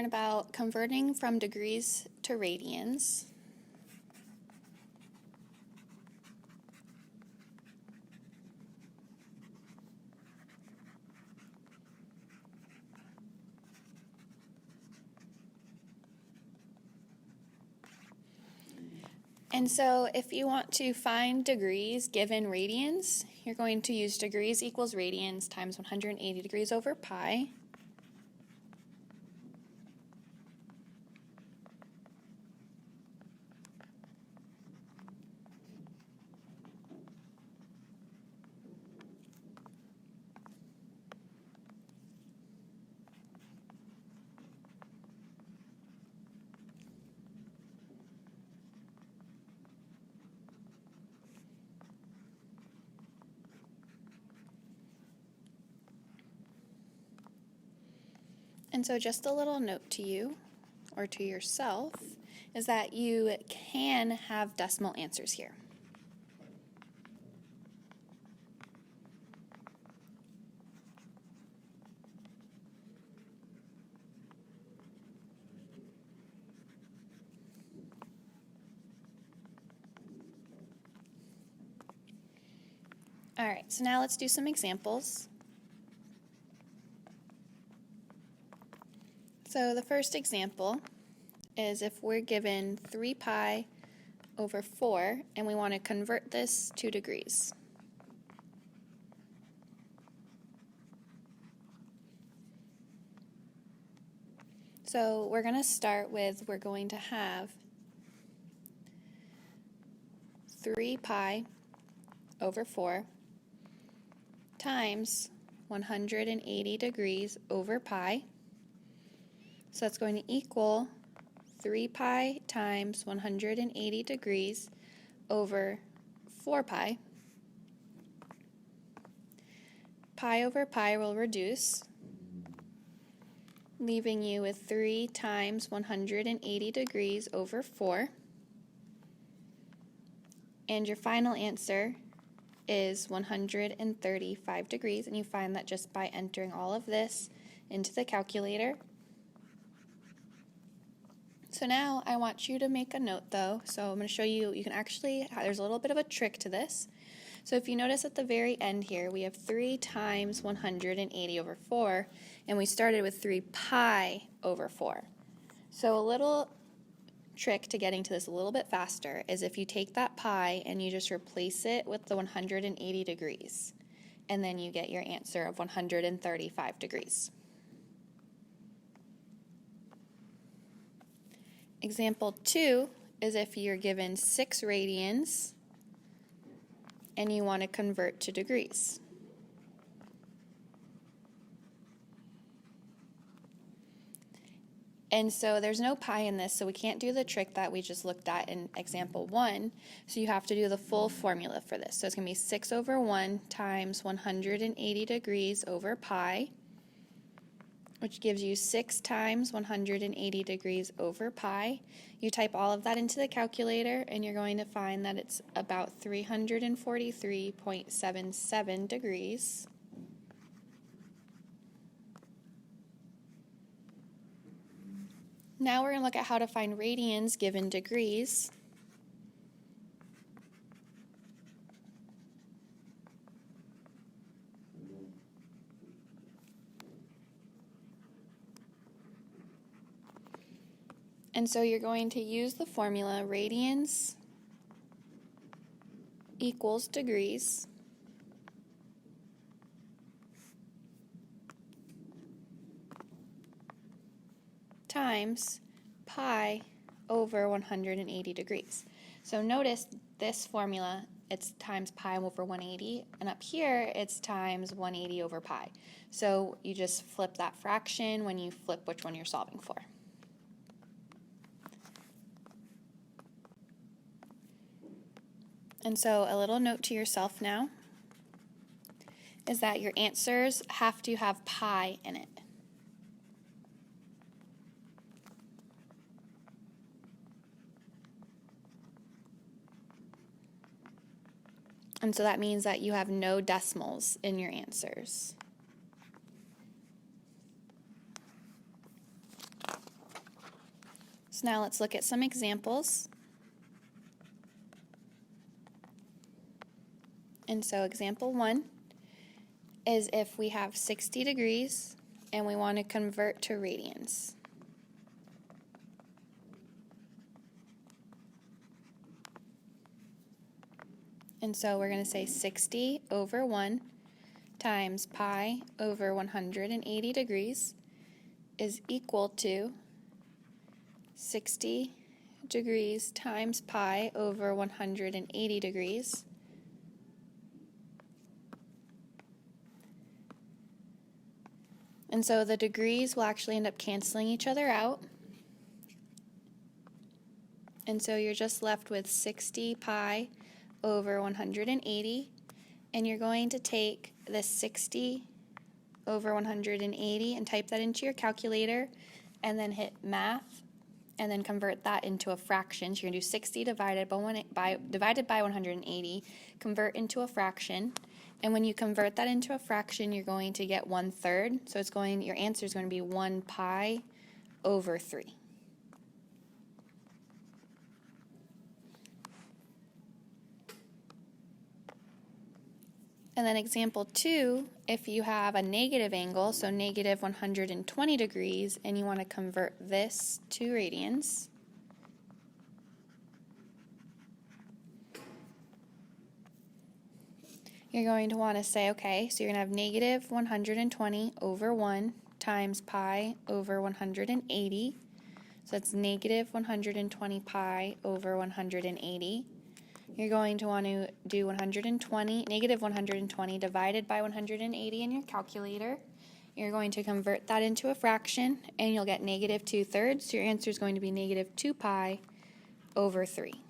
about converting from degrees to radians. And so if you want to find degrees given radians, you're going to use degrees equals radians times 180 degrees over pi. And so just a little note to you, or to yourself, is that you can have decimal answers here. All right, so now let's do some examples. So the first example is if we're given 3 pi over 4 and we want to convert this to degrees. So we're going to start with, we're going to have 3 pi over 4 times 180 degrees over pi. So that's going to equal 3 pi times 180 degrees over 4 pi. Pi over pi will reduce, leaving you with 3 times 180 degrees over 4. And your final answer is 135 degrees, and you find that just by entering all of this into the calculator. So now I want you to make a note though, so I'm going to show you, you can actually, there's a little bit of a trick to this. So if you notice at the very end here, we have 3 times 180 over 4, and we started with 3 pi over 4. So a little trick to getting to this a little bit faster is if you take that pi and you just replace it with the 180 degrees, and then you get your answer of 135 degrees. Example 2 is if you're given 6 radians and you want to convert to degrees. And so there's no pi in this, so we can't do the trick that we just looked at in example 1. So you have to do the full formula for this. So it's going to be 6 over 1 times 180 degrees over pi, which gives you 6 times 180 degrees over pi. You type all of that into the calculator, and you're going to find that it's about 343.77 degrees. Now we're going to look at how to find radians given degrees. And so you're going to use the formula radians equals degrees times pi over 180 degrees. So notice this formula, it's times pi over 180, and up here it's times 180 over pi. So you just flip that fraction when you flip which one you're solving for. And so a little note to yourself now is that your answers have to have pi in it. And so that means that you have no decimals in your answers. So now let's look at some examples. And so example 1 is if we have 60 degrees and we want to convert to radians. And so we're going to say 60 over 1 times pi over 180 degrees is equal to 60 degrees times pi over 180 degrees. And so the degrees will actually end up canceling each other out. And so you're just left with 60 pi over 180. And you're going to take the 60 over 180 and type that into your calculator and then hit math and then convert that into a fraction. So you're going to do 60 divided by 180, convert into a fraction. And when you convert that into a fraction, you're going to get 1/3. So your answer is going to be 1 pi over 3. And then example 2, if you have a negative angle, so negative 120 degrees, and you want to convert this to radians, you're going to want to say, okay, so you're going to have negative 120 over 1 times pi over 180. So that's negative 120 pi over 180. You're going to want to do negative 120 divided by 180 in your calculator. You're going to convert that into a fraction, and you'll get negative 2/3. So your answer is going to be negative 2 pi over 3.